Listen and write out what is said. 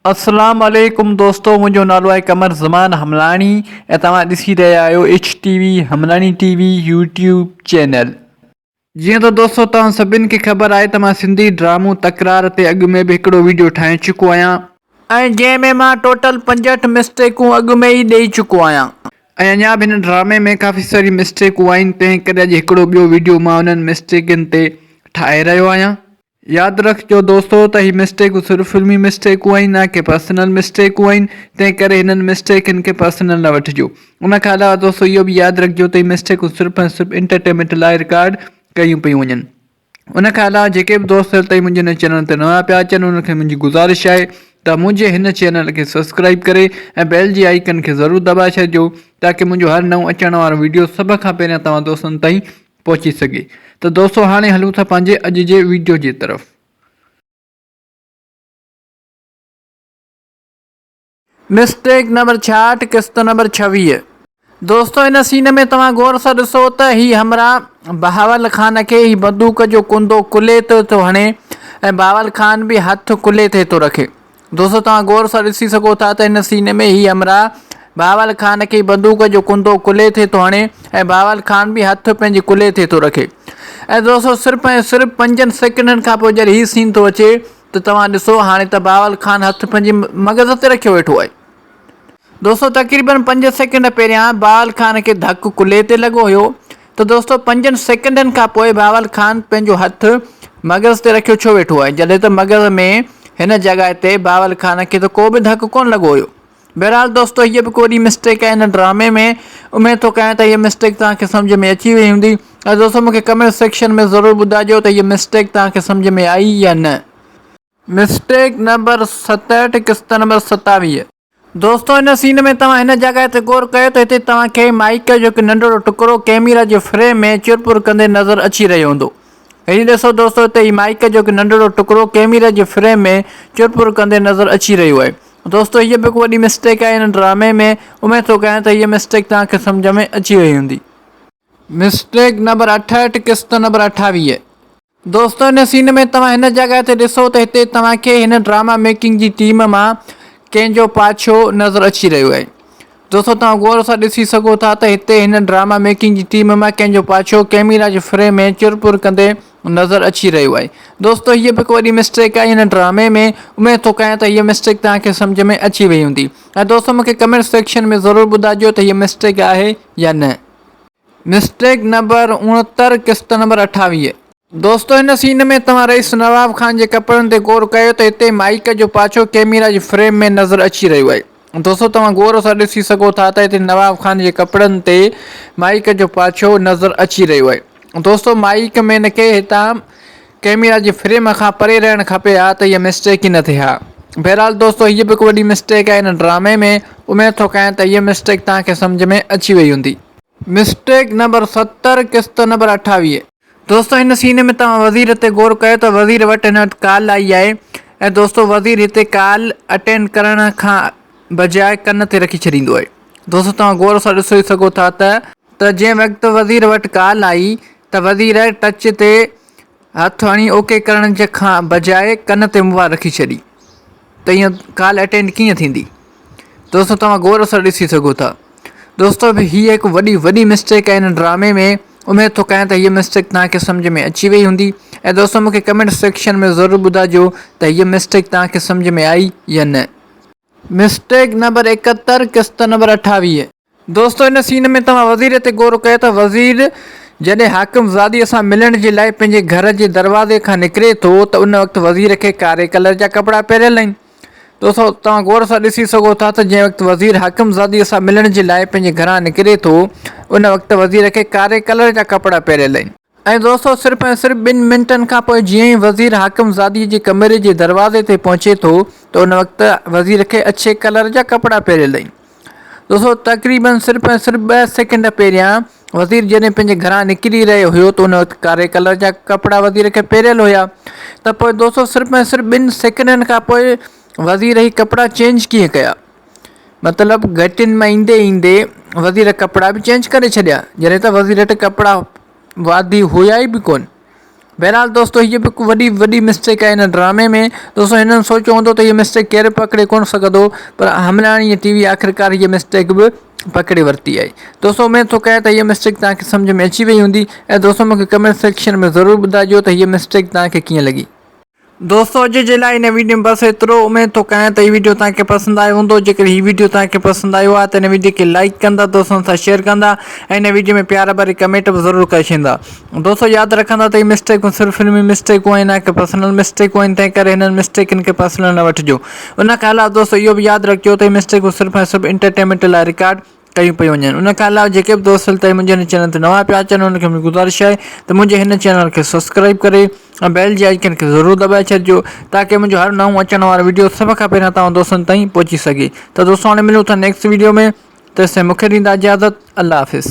अस्सलाम वालेकुम दोस्तों, मुंहिंजो नालो आहे कमर ज़मान हमलानी ऐं तव्हां ॾिसी रहिया आहियो HTV हमलानी TV यूट्यूब चैनल। जीअं त दोस्तों तव्हां सभिनि खे ख़बर आहे त मां सिंधी ड्रामो तकरार ते अॻु में बि हिकिड़ो वीडियो ठाहे चुको आहियां ऐं जंहिंमें मां टोटल 65 मिस्टेकूं अॻु में ई ॾेई चुको आहियां ऐं अञा बि हिन ड्रामे में काफ़ी सारी मिस्टेकूं आहिनि। तंहिं करे अॼु हिकिड़ो ॿियो वीडियो मां उन्हनि मिस्टेकनि ते ठाहे रहियो आहियां। यादि रखिजो दोस्तों त हीअ मिस्टेकूं सिर्फ़ु फिल्मी मिस्टेकूं आहिनि, न कि पर्सनल मिस्टेकूं आहिनि। तंहिं करे हिननि मिस्टेकनि खे पर्सनल न वठिजो। उनखां अलावा दोस्तों इहो बि यादि रखिजो त हीअ मिस्टेकूं सिर्फ़ु ऐं सिर्फ़ु एंटरटेनमेंट लाइ रिकॉर्ड कयूं पियूं वञनि। उनखां अलावा जेके बि दोस्त ताईं मुंहिंजे हिन चैनल ते नवां पिया अचनि उनखे मुंहिंजी गुज़ारिश आहे त मुंहिंजे हिन चैनल खे सब्सक्राइब करे ऐं बेल जी आइकन खे ज़रूरु दॿाए छॾिजो ताकी मुंहिंजो हर नओं अचण वारो वीडियो सभ खां पहिरियां तव्हां दोस्तनि ताईं पहुची सघे। त दोस्तों हाणे हलूं था पंहिंजे अॼु जे वीडियो जी तरफ़। मिस्टेक नंबर 66 किस्त नंबर 26। दोस्तों इन सीन में तव्हां गौर सां ॾिसो त ही हमरा बहावल ख़ान खे ही बंदूक जो कुंदो कुल्हे ते थो हणे ऐं बहावल ख़ान बि हथ कुल्हे ते थो रखे। दोस्तों तव्हां गौर सां ॾिसी सघो था त हिन सीन में ही हमरा बहावल ख़ान खे बंदूक जो कुंदो कुल्हे ते थो हणे ऐं बहावल ख़ान बि हथ पंहिंजे कुल्हे ते थो रखे। ऐं दोस्तों सिर्फ़ु ऐं सिर्फ़ु 5 सेकंडनि खां पोइ जॾहिं हीउ सीन थो अचे त तव्हां ॾिसो हाणे त बहावल ख़ान हथ पंहिंजे मग़ज़ ते रखियो वेठो आहे। दोस्तों तक़रीबन 5 सेकंड पहिरियां बहावल ख़ान खे धकु कुल्हे ते लॻो हुयो त दोस्तों 5 सेकंडनि खां पोइ बहावल ख़ान पंहिंजो हथ मग़ज़ ते रखियो छो वेठो आहे, जॾहिं त मग़ज़ में हिन जॻह ते बहावल ख़ान खे त को बि धकु कोन लॻो हुयो। बहरहाल दोस्तों हीअ बि को वॾी मिस्टेक आहे हिन ड्रामे में। उमेद थो कयां त हीअ मिस्टेक तव्हांखे सम्झ में अची वई हूंदी ऐं दोस्तों मूंखे कमेंट सेक्शन में ज़रूरु ॿुधाइजो त हीअ मिस्टेक तव्हांखे सम्झ में आई या न। मिस्टेक नंबर 67 किस्त नंबर 27। दोस्तों इन सीन में तव्हां हिन जॻह ते गौर कयो त हिते तव्हांखे माइक जो हिकु नंढिड़ो टुकड़ो कैमरा जे फ्रेम में चुरपुर कंदे नज़र अची रहियो हूंदो। हीअ ॾिसो दोस्तों हिते ही माइक जो हिकु नंढिड़ो टुकड़ो कैमरा जे फ्रेम में चुरपुर कंदे नज़र अची रहियो आहे। दोस्तों हीअ बि वॾी मिस्टेक आहे हिन ड्रामे में। उमेद थो कयां त हीअ मिस्टेक तव्हांखे सम्झ में अची वई हूंदी। मिस्टेक नंबर 68 किस्त नंबर 28। दोस्तों इन सीन में तव्हां हिन जॻह ते ॾिसो त हिते तव्हांखे हिन ड्रामा मेकिंग जी टीम मां कंहिंजो पाछो नज़र अची रहियो आहे। दोस्तों तव्हां गौर सां ॾिसी सघो था त हिते हिन ड्रामा मेकिंग जी टीम मां कंहिंजो पाछो कैमरा जे फ्रेम में चुरपुर कंदे नज़र अची रहियो आहे। दोस्तों हीअ बि हिकु वॾी मिस्टेक आहे हिन ड्रामे में। उमेद थो कयां त हीअ मिस्टेक तव्हांखे सम्झ में अची वई हूंदी ऐं दोस्तों मूंखे कमेंट सेक्शन में ज़रूरु ॿुधाइजो त हीअ मिस्टेक आहे या न। मिस्टेक नंबर 69 किस्त नंबर 28। दोस्तों हिन सीन में तव्हां रईस नवाब ख़ान जे कपिड़नि ते गौर कयो त हिते माइक जो पाछो कैमरा जे फ्रेम में नज़र अची रहियो आहे। दोस्तों तव्हां गौर सां ॾिसी सघो था त हिते नवाब ख़ान जे कपिड़नि ते माइक जो पाछो नज़र अची रहियो आहे। दोस्तों माइक में हिनखे हितां कैमरा जे फ्रेम खां परे रहणु खपे हा त हीअ मिस्टेक ई न थिए हा। बहरहाल दोस्तों हीअ बि हिकु वॾी मिस्टेक आहे हिन ड्रामे में। उमेद थो कयां त हीअ मिस्टेक तव्हांखे सम्झ में अची वई हूंदी। मिस्टेक नंबर 70 किस्त नंबर 28। दोस्तों हिन सीन में तव्हां वज़ीर ते गौर कयो त वज़ीर वटि हिन वटि कॉल आई आहे ऐं दोस्तों वज़ीर हिते कॉल अटेंड करण खां बजाए कन ते रखी छॾींदो आहे। दोस्तों तव्हां गौर सां ॾिसी सघो था त जंहिं वक़्तु वज़ीर वटि कॉल आई त वज़ीर टच ते हथु हणी ओके करण जे खां बजाए कन ते मुंहुं रखी छॾी त ईअं कॉल अटेंड कीअं थींदी। दोस्तों तव्हां गौर सां ॾिसी सघो था। दोस्तों हीअ हिकु वॾी मिस्टेक आहे हिन ड्रामे में। उमेद थो कयां त हीअ मिस्टेक तव्हांखे सम्झ में अची वई हूंदी ऐं दोस्तों मूंखे कमेंट सेक्शन में ज़रूरु ॿुधाइजो त हीअ मिस्टेक तव्हांखे सम्झ में आई या न। मिस्टेक नंबर 71 किस्त नंबर 28। दोस्तों हिन सीन में तव्हां वज़ीर ते गौर कयो त वज़ीर जॾहिं हाकिम ज़ादीअ सां मिलण जे लाइ पंहिंजे घर जे दरवाज़े खां निकिरे थो त उन वक़्तु वज़ीर खे कारे कलर जा कपिड़ा पहिरियल आहिनि। दोस्तों तव्हां गौर सां ॾिसी सघो था त जंहिं वक़्तु वज़ीर हाकिम ज़ादीअ सां मिलण जे लाइ पंहिंजे घरां निकिरे थो उन वक़्तु वज़ीर खे कारे कलर जा कपिड़ा पहिरियल आहिनि। ऐं दोस्तों सिर्फ़ु ऐं सिर्फ़ु 2 मिंटनि खां पोइ जीअं ई वज़ीर हाकिम ज़ादीअ जे कमरे जे दरवाज़े ते पहुचे थो त उन वक़्तु वज़ीर खे अछे कलर जा कपिड़ा पहिरियल आहिनि। दोस्तों तक़रीबन सिर्फ़ु ऐं सिर्फ़ु 2 सेकंड पहिरियां वज़ीर जॾहिं पंहिंजे घरां निकिरी रहियो हुयो त उन वक़्तु कारे कलर जा कपिड़ा वज़ीर खे पहिरियल हुया। त पोइ दोस्तों सिर्फ़ु ऐं सिर्फ़ु 2 सेकंडनि खां पोइ वज़ीर ही कपिड़ा चेंज कीअं कया, मतिलबु घटियुनि मां ईंदे ईंदे वज़ीर कपिड़ा बि चेंज करे छॾिया जॾहिं त वज़ीर वटि कपिड़ा वादी हुया ई बि कोन। बहरहाल दोस्तों ये भी वॾी वॾी मिस्टेक आहे इन ड्रामे में। दोस्तों हिननि सोचियो हूंदो त हीअ मिस्टेक केरु पकिड़े कोन सघंदो, पर हमलाणीअ टीवी आख़िरकार हीअ मिस्टेक बि पकिड़े वरिती आहे। दोस्तों उमेद थो कयां त हीअ मिस्टेक तव्हांखे सम्झ में अची वई हूंदी ऐं दोस्तों मूंखे कमेंट सेक्शन में ज़रूरु ॿुधाइजो त हीअ मिस्टेक तव्हांखे कीअं लॻी। दोस्तों अॼु जे लाइ इन वीडियो में बसि एतिरो। उमेद थो कयां त हीअ वीडियो तव्हांखे पसंदि आयो हूंदो। जेकर हीअ वीडियो तव्हांखे पसंदि आयो आहे त हिन वीडियो खे लाइक कंदा, दोस्तनि सां शेयर कंदा ऐं हिन वीडियो में प्यार भरी कमेंट बि ज़रूरु करे छॾींदा। दोस्तों यादि रखंदा त हीअ मिस्टेकूं सिर्फ़ु फिल्मी मिस्टेकूं आहिनि, न कि पर्सनल मिस्टेकूं आहिनि, तंहिं करे हिननि मिस्टेकनि खे पर्सनल न वठिजो। उन खां अलावा दोस्तों इहो बि यादि रखिजो त हीअ मिस्टेकूं सिर्फ़ु ऐं सिर्फ़ु एंटरटेनमेंट लाइ रिकॉर्ड कयूं पियूं वञनि। उन खां अलावा जेके बि दोस्त ताईं मुंहिंजे हिन चैनल ते नवां पिया अचनि उनखे मुंहिंजी गुज़ारिश आहे त मुंहिंजे हिन चैनल खे सब्सक्राइब करे ऐं बेल जे आइकन खे ज़रूरु दॿाए छॾिजो ताकी मुंहिंजो हर नओं अचण वारो वीडियो सभ खां पहिरियों तव्हां दोस्तनि ताईं पहुची सघे। त दोस्तों हाणे मिलूं था नेक्स्ट वीडियो में, तेसिताईं मूंखे ॾींदा इजाज़त। अल्लाह हाफ़िज़।